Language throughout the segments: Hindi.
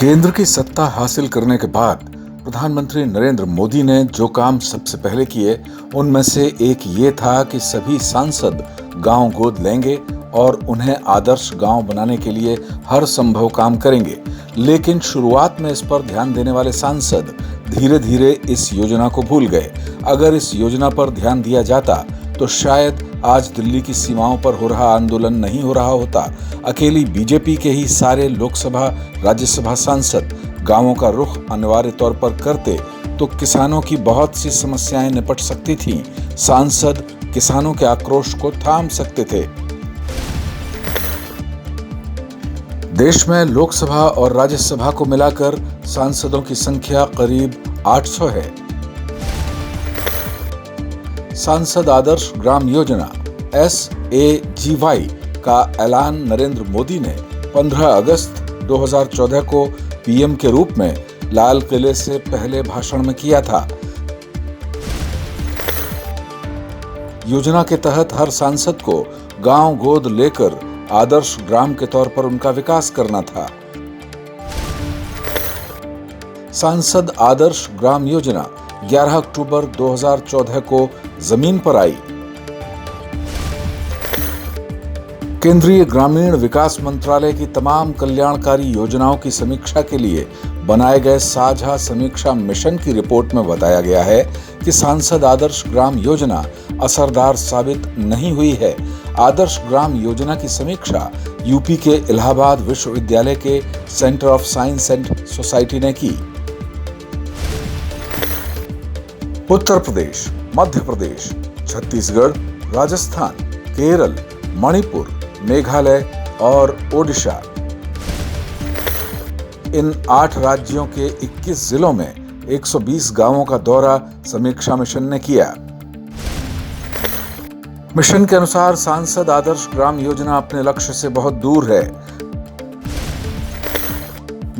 केंद्र की सत्ता हासिल करने के बाद प्रधानमंत्री नरेंद्र मोदी ने जो काम सबसे पहले किए उनमें से एक ये था कि सभी सांसद गांव गोद लेंगे और उन्हें आदर्श गांव बनाने के लिए हर संभव काम करेंगे। लेकिन शुरुआत में इस पर ध्यान देने वाले सांसद धीरे धीरे इस योजना को भूल गए। अगर इस योजना पर ध्यान दिया जाता तो शायद आज दिल्ली की सीमाओं पर हो रहा आंदोलन नहीं हो रहा होता। अकेली बीजेपी के ही सारे लोकसभा राज्यसभा सांसद गांवों का रुख अनिवार्य तौर पर करते तो किसानों की बहुत सी समस्याएं निपट सकती थीं। सांसद किसानों के आक्रोश को थाम सकते थे। देश में लोकसभा और राज्यसभा को मिलाकर सांसदों की संख्या करीब 800 है। सांसद आदर्श ग्राम योजना SAGY का ऐलान नरेंद्र मोदी ने 15 अगस्त 2014 को पीएम के रूप में लाल किले से पहले भाषण में किया था। योजना के तहत हर सांसद को गांव गोद लेकर आदर्श ग्राम के तौर पर उनका विकास करना था। सांसद आदर्श ग्राम योजना 11 अक्टूबर 2014 को जमीन पर आई। केंद्रीय ग्रामीण विकास मंत्रालय की तमाम कल्याणकारी योजनाओं की समीक्षा के लिए बनाए गए साझा समीक्षा मिशन की रिपोर्ट में बताया गया है कि सांसद आदर्श ग्राम योजना असरदार साबित नहीं हुई है। आदर्श ग्राम योजना की समीक्षा यूपी के इलाहाबाद विश्वविद्यालय के centre of science and society ने की। उत्तर प्रदेश, मध्य प्रदेश, छत्तीसगढ़, राजस्थान, केरल, मणिपुर, मेघालय और ओडिशा, इन 8 राज्यों के 21 जिलों में 120 गांवों का दौरा समीक्षा मिशन ने किया। मिशन के अनुसार सांसद आदर्श ग्राम योजना अपने लक्ष्य से बहुत दूर है।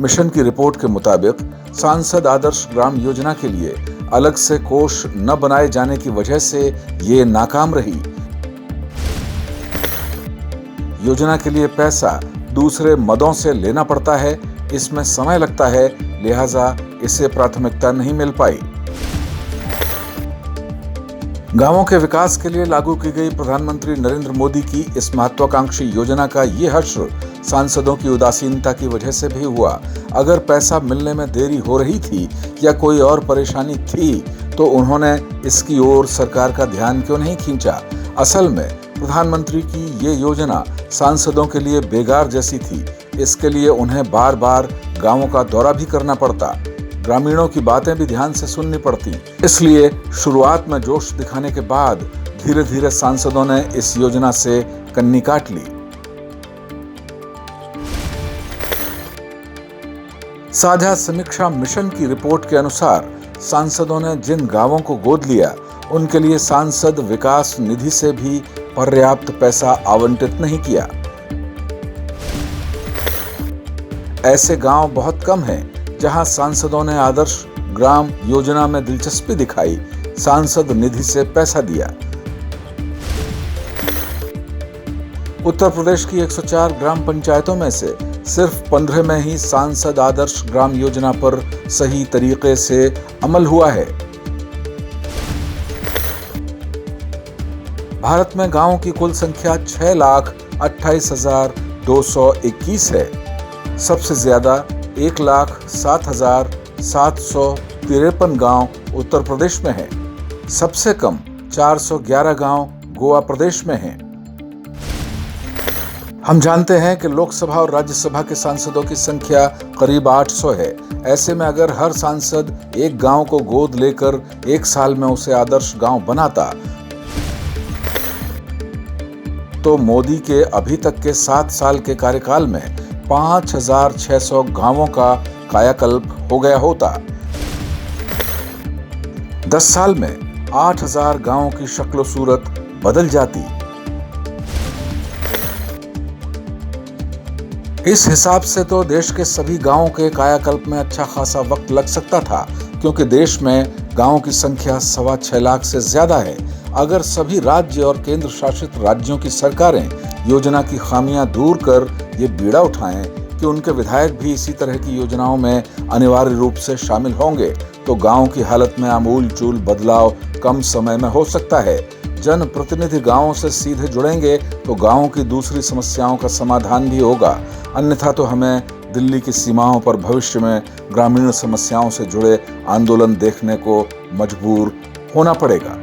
मिशन की रिपोर्ट के मुताबिक सांसद आदर्श ग्राम योजना के लिए अलग से कोष न बनाए जाने की वजह से ये नाकाम रही। योजना के लिए पैसा दूसरे मदों से लेना पड़ता है, इसमें समय लगता है, लिहाजा इसे प्राथमिकता नहीं मिल पाई। गांवों के विकास के लिए लागू की गई प्रधानमंत्री नरेंद्र मोदी की इस महत्वाकांक्षी योजना का ये हश्र सांसदों की उदासीनता की वजह से भी हुआ। अगर पैसा मिलने में देरी हो रही थी या कोई और परेशानी थी तो उन्होंने इसकी ओर सरकार का ध्यान क्यों नहीं खींचा। असल में प्रधानमंत्री की ये योजना सांसदों के लिए बेगार जैसी थी। इसके लिए उन्हें बार बार गांवों का दौरा भी करना पड़ता, ग्रामीणों की बातें भी ध्यान से सुननी पड़ती। इसलिए शुरुआत में जोश दिखाने के बाद धीरे धीरे सांसदों ने इस योजना से कन्नी काट ली। साझा समीक्षा मिशन की रिपोर्ट के अनुसार सांसदों ने जिन गांवों को गोद लिया उनके लिए सांसद विकास निधि से भी पर्याप्त पैसा आवंटित नहीं किया। ऐसे गांव बहुत कम हैं जहां सांसदों ने आदर्श ग्राम योजना में दिलचस्पी दिखाई, सांसद निधि से पैसा दिया। उत्तर प्रदेश की 104 ग्राम पंचायतों में से सिर्फ 15 में ही सांसद आदर्श ग्राम योजना पर सही तरीके से अमल हुआ है। भारत में गांवों की कुल संख्या 6,28,221 है। सबसे ज्यादा 1,07,753 गांव उत्तर प्रदेश में हैं। सबसे कम 411 गांव गोवा प्रदेश में हैं। हम जानते हैं कि लोकसभा और राज्यसभा के सांसदों की संख्या करीब 800 है। ऐसे में अगर हर सांसद एक गांव को गोद लेकर 1 साल में उसे आदर्श गांव बनाता तो मोदी के अभी तक के 7 साल के कार्यकाल में 5,600 गांवों का कायाकल्प हो गया होता। 10 साल में 8,000 गांवों की शक्ल सूरत बदल जाती। इस हिसाब से तो देश के सभी गांवों के कायाकल्प में अच्छा खासा वक्त लग सकता था, क्योंकि देश में गांवों की संख्या 6.25 लाख से ज्यादा है। अगर सभी राज्य और केंद्र शासित राज्यों की सरकारें योजना की खामियां दूर कर ये बीड़ा उठाएं कि उनके विधायक भी इसी तरह की योजनाओं में अनिवार्य रूप से शामिल होंगे तो गांव की हालत में आमूल चूल बदलाव कम समय में हो सकता है। जनप्रतिनिधि गांवों से सीधे जुड़ेंगे तो गांवों की दूसरी समस्याओं का समाधान भी होगा। अन्यथा तो हमें दिल्ली की सीमाओं पर भविष्य में ग्रामीण समस्याओं से जुड़े आंदोलन देखने को मजबूर होना पड़ेगा।